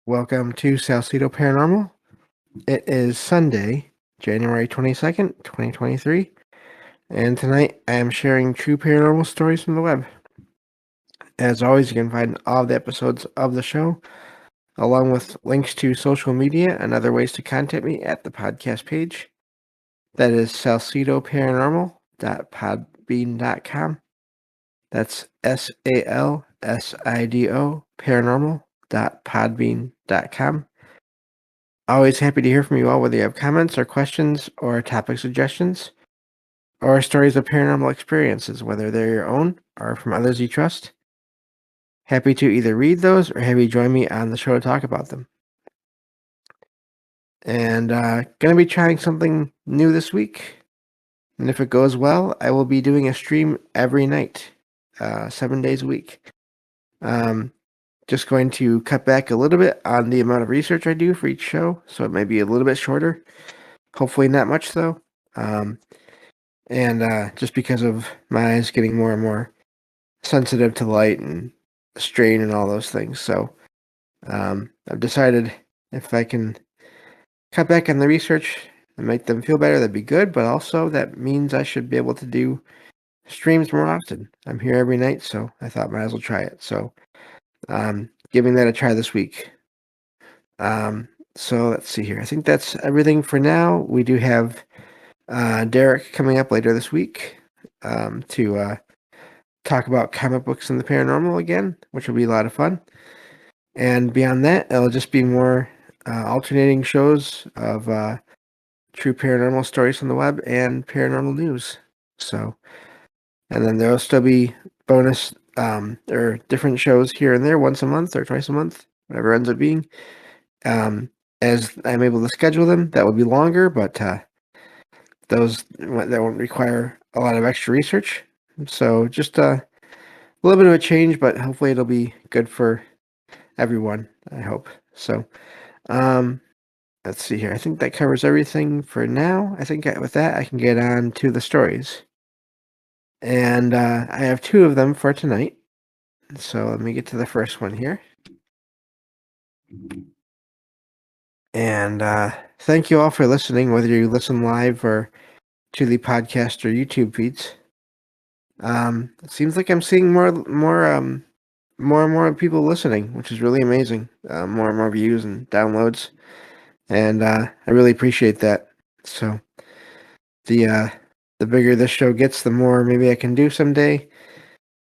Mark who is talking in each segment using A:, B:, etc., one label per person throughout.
A: Welcome to Salcedo Paranormal. It is Sunday, January 22nd, 2023, and tonight I am sharing true paranormal stories from the web. As always, you can find all the episodes of the show, along with links to social media and other ways to contact me at the podcast page. That is salcedoparanormal.podbean.com. That's SALSIDO paranormal.podbean.com. Always happy to hear from you all, whether you have comments or questions or topic suggestions or stories of paranormal experiences, whether they're your own or from others you trust. Happy to either read those or have you join me on the show to talk about them. And going to be trying something new this week. And if it goes well, I will be doing a stream every night, 7 days a week. Just going to cut back a little bit on the amount of research I do for each show, so it may be a little bit shorter. Hopefully not much, though. Just because of my eyes getting more and more sensitive to light and strain and all those things. So I've decided if I can cut back on the research and make them feel better, that'd be good. But also that means I should be able to do streams more often. I'm here every night, so I thought might as well try it. So giving that a try this week. So let's see here. I think that's everything for now. We do have Derek coming up later this week to talk about comic books and the paranormal again, which will be a lot of fun. And beyond that, it'll just be more alternating shows of true paranormal stories from the web and paranormal news. So, and then there'll still be bonus or different shows here and there once a month or twice a month, whatever it ends up being. As I'm able to schedule them, that will be longer, but those that won't require a lot of extra research. So just a little bit of a change, but hopefully it'll be good for everyone, I hope. So let's see here. I think that covers everything for now. I think with that, I can get on to the stories. And I have two of them for tonight. So let me get to the first one here. And thank you all for listening, whether you listen live or to the podcast or YouTube feeds. It seems like I'm seeing more and more people listening, which is really amazing. More and more views and downloads, and I really appreciate that. So the bigger this show gets, the more maybe I can do someday.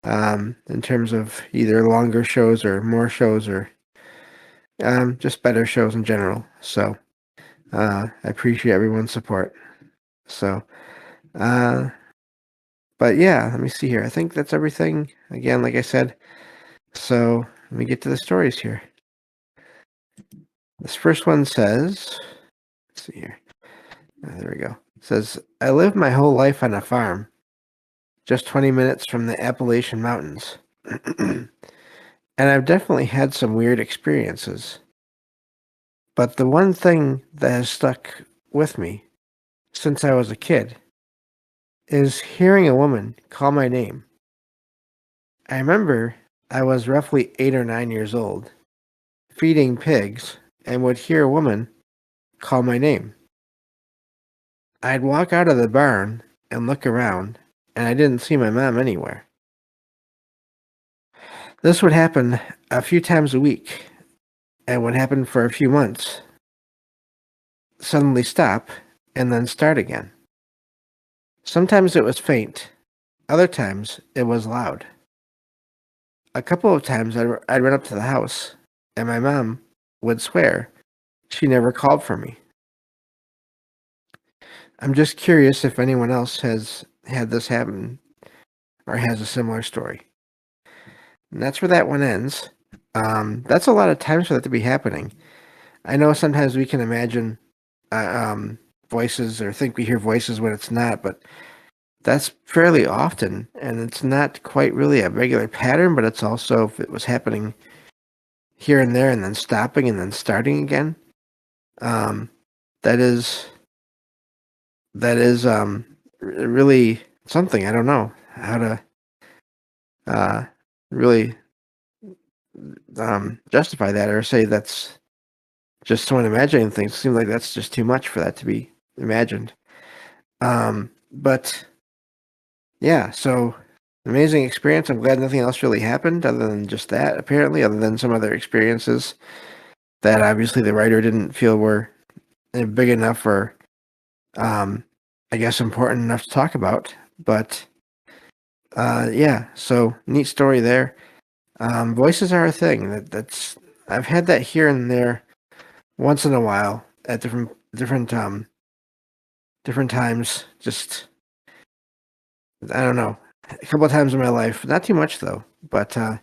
A: In terms of either longer shows or more shows or just better shows in general. So I appreciate everyone's support. So but yeah, let me see here. I think that's everything. Again, like I said. So let me get to the stories here. This first one says, let's see here. There we go. It says, I lived my whole life on a farm, just 20 minutes from the Appalachian Mountains. And I've definitely had some weird experiences. But the one thing that has stuck with me since I was a kid is hearing a woman call my name. I remember I was roughly 8 or 9 years old, feeding pigs, and would hear a woman call my name. I'd walk out of the barn and look around, and I didn't see my mom anywhere. This would happen a few times a week, and would happen for a few months, suddenly stop, and then start again. Sometimes it was faint, other times it was loud. A couple of times I'd run up to the house, and my mom would swear she never called for me. I'm just curious if anyone else has had this happen or has a similar story. And that's where that one ends. That's a lot of times for that to be happening. I know sometimes we can imagine voices or think we hear voices when it's not, but that's fairly often, and it's not quite really a regular pattern, but it's also if it was happening here and there and then stopping and then starting again. That is really something. I don't know how to really justify that or say that's just someone imagining things. It seems like that's just too much for that to be imagined. But yeah, so amazing experience. I'm glad nothing else really happened other than just that, apparently, other than some other experiences that obviously the writer didn't feel were big enough or, I guess, important enough to talk about. But yeah, so neat story there. Voices are a thing. That's I've had that here and there once in a while at different times. Just I don't know, a couple of times in my life. Not too much though, but it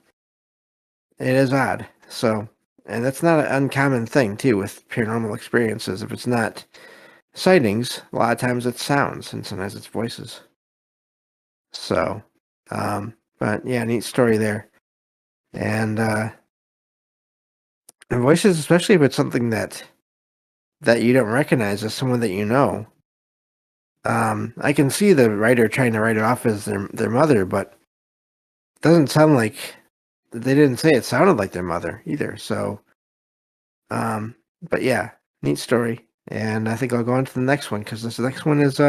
A: is odd. So, and that's not an uncommon thing too with paranormal experiences. If it's not sightings, a lot of times it's sounds, and sometimes it's voices. So, but yeah, neat story there. And voices, especially if it's something that you don't recognize as someone that you know. I can see the writer trying to write it off as their mother, but it doesn't sound like they didn't say it sounded like their mother either. So, but yeah, neat story. And I think I'll go on to the next one because this next one is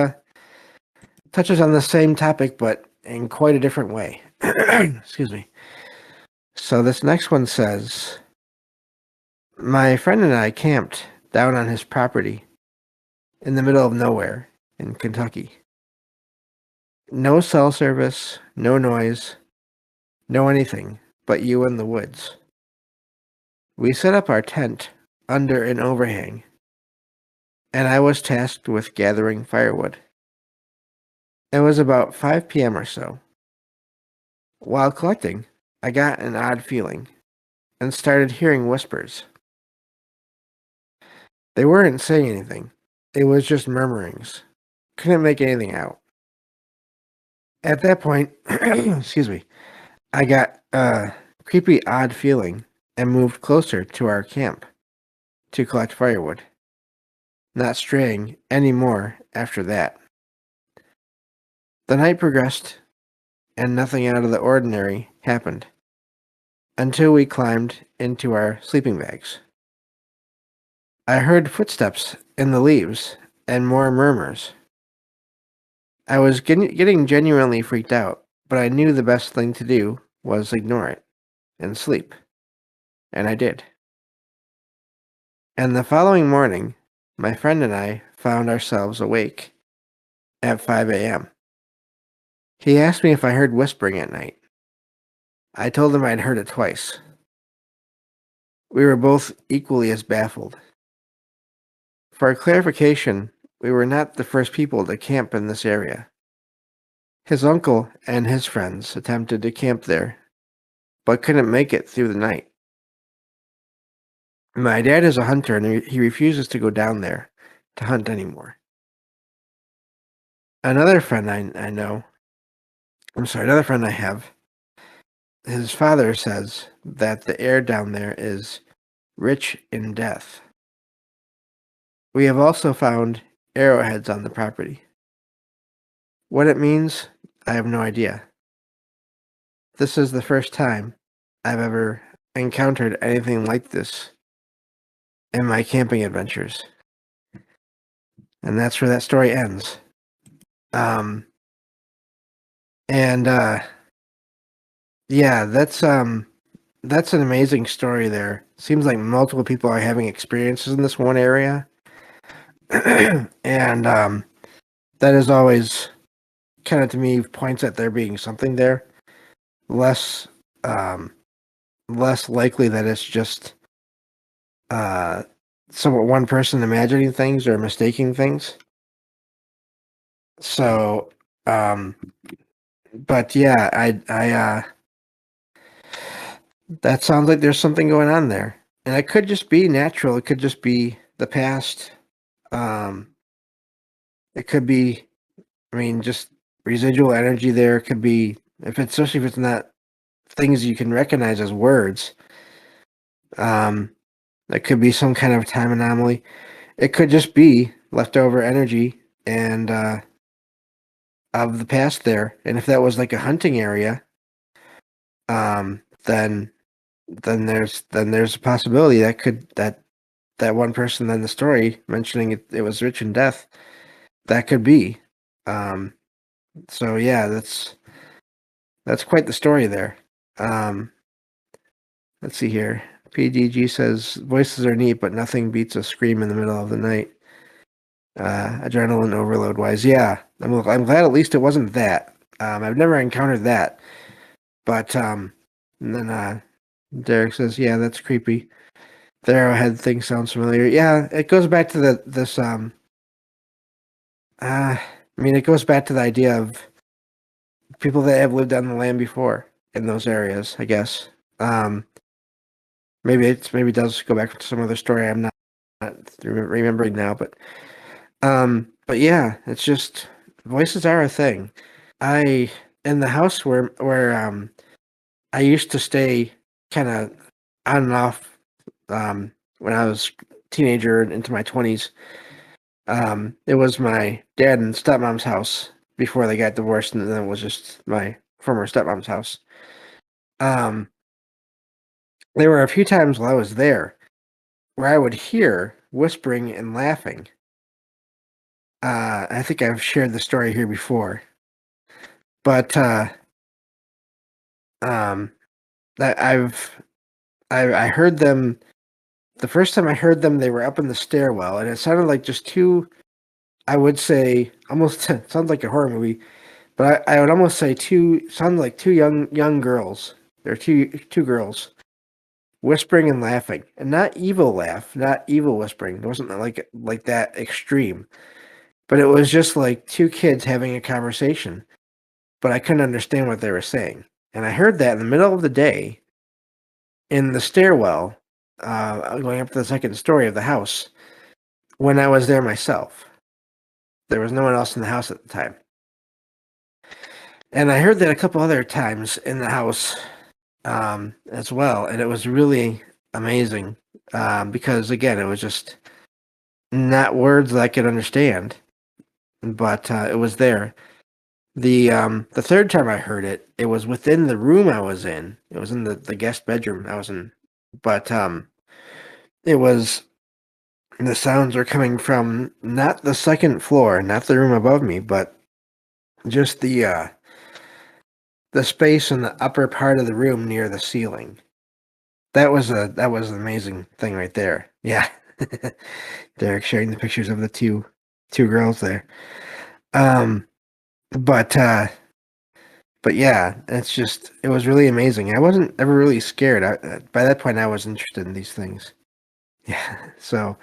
A: touches on the same topic but in quite a different way. Excuse me. So this next one says, my friend and I camped down on his property in the middle of nowhere in Kentucky. No cell service, no noise, no anything but you and the woods. We set up our tent under an overhang, and I was tasked with gathering firewood. It was about 5 p.m. or so. While collecting, I got an odd feeling and started hearing whispers. They weren't saying anything. It was just murmurings. Couldn't make anything out. At that point, excuse me, I got a creepy, odd feeling and moved closer to our camp to collect firewood, not straying any more after that. The night progressed, and nothing out of the ordinary happened until we climbed into our sleeping bags. I heard footsteps in the leaves and more murmurs. I was getting genuinely freaked out, but I knew the best thing to do was ignore it and sleep, and I did. And the following morning, my friend and I found ourselves awake at 5 a.m. He asked me if I heard whispering at night. I told him I'd heard it twice. We were both equally as baffled. For clarification, we were not the first people to camp in this area. His uncle and his friends attempted to camp there, but couldn't make it through the night. My dad is a hunter and he refuses to go down there to hunt anymore. Another friend another friend I have, his father says that the air down there is rich in death. We have also found arrowheads on the property. What it means, I have no idea. This is the first time I've ever encountered anything like this in my camping adventures. And that's where that story ends. Yeah, that's an amazing story there. Seems like multiple people are having experiences in this one area. And that is always kind of to me points at there being something there. Less less likely that it's just one person imagining things or mistaking things. So but yeah, that sounds like there's something going on there. And it could just be natural. It could just be the past. It could be, I mean, just residual energy there. It could be, especially if it's not things you can recognize as words. It could be some kind of time anomaly. It could just be leftover energy and of the past there. And if that was like a hunting area, then there's a possibility that that one person in the story mentioning it was rich in death. That could be. Um, so yeah, that's quite the story there. Um, let's see here. PDG says voices are neat, but nothing beats a scream in the middle of the night. Adrenaline overload wise, yeah. I'm glad at least it wasn't that. I've never encountered that. But and then Derek says, yeah, that's creepy. The arrowhead thing sounds familiar. Yeah, it goes back to this I mean, it goes back to the idea of people that have lived on the land before in those areas, I guess. Um, maybe it does go back to some other story not remembering now, but yeah, it's just voices are a thing. I in the house where I used to stay kind of on and off when I was teenager and into my 20s. It was my dad and stepmom's house before they got divorced, and then it was just my former stepmom's house. Um, there were a few times while I was there where I would hear whispering and laughing. I think I've shared the story here before, but um, I've I heard them the first time I heard them. They were up in the stairwell, and it sounded like just two. I would say almost sounds like a horror movie, but I would almost say two sound like two young girls. They're two girls whispering and laughing, and not evil laugh, not evil whispering. It wasn't like that extreme, but it was just like two kids having a conversation. But I couldn't understand what they were saying, and I heard that in the middle of the day in the stairwell, going up to the second story of the house when I was there myself. There was no one else in the house at the time. And I heard that a couple other times in the house as well, and it was really amazing because again, it was just not words that I could understand, but it was there. The third time I heard it, it was within the room I was in. It was in the guest bedroom I was in, but it was the sounds were coming from not the second floor, not the room above me, but just the space in the upper part of the room near the ceiling. That was an amazing thing right there. Yeah. Derek sharing the pictures of the two girls there. Um but yeah, it was really amazing. I wasn't ever really scared. By that point I was interested in these things. Yeah. So,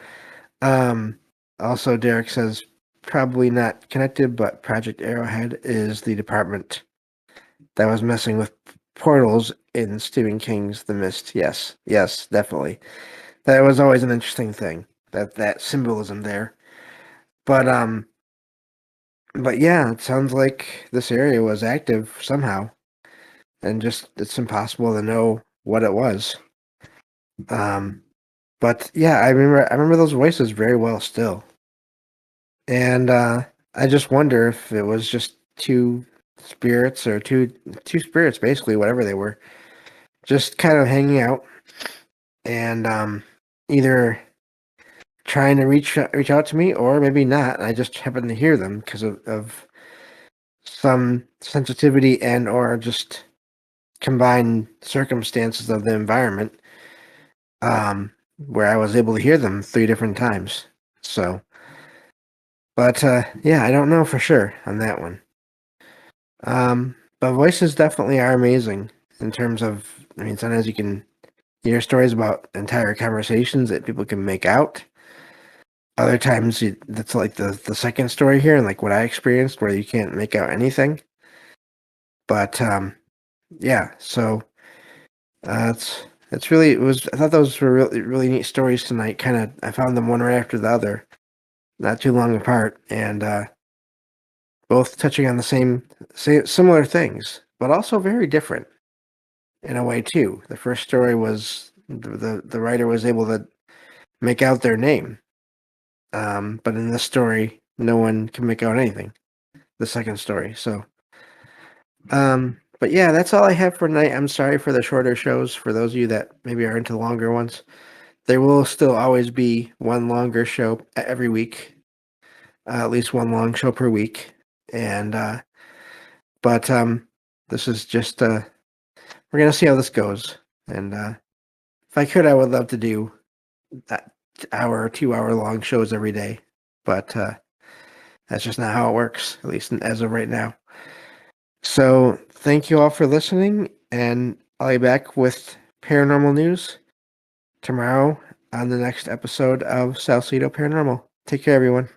A: also Derek says probably not connected, but Project Arrowhead is the department that was messing with portals in Stephen King's The Mist. Yes, yes, definitely. That was always an interesting thing. That symbolism there. But but yeah, it sounds like this area was active somehow, and just it's impossible to know what it was. Um, but yeah, I remember those voices very well still, and I just wonder if it was just two spirits or two spirits, basically, whatever they were, just kind of hanging out and either trying to reach out to me or maybe not. I just happened to hear them because of some sensitivity and or just combined circumstances of the environment where I was able to hear them three different times. So, but yeah, I don't know for sure on that one. But voices definitely are amazing in terms of, I mean, sometimes you can hear stories about entire conversations that people can make out. Other times, that's like the second story here, and like what I experienced, where you can't make out anything. But yeah, so it's really it was. I thought those were really neat stories tonight. Kind of, I found them one right after the other, not too long apart, and both touching on the same similar things, but also very different in a way too. The first story was the writer was able to make out their name, but in this story, no one can make out anything. The second story, so. But yeah, that's all I have for tonight. I'm sorry for the shorter shows. For those of you that maybe are into longer ones, there will still always be one longer show every week, at least one long show per week. And but this is just we're gonna see how this goes. And if I could, I would love to do that hour or 2 hour long shows every day, but that's just not how it works, at least as of right now. So thank you all for listening, and I'll be back with paranormal news tomorrow on the next episode of Salcedo Paranormal. Take care, everyone.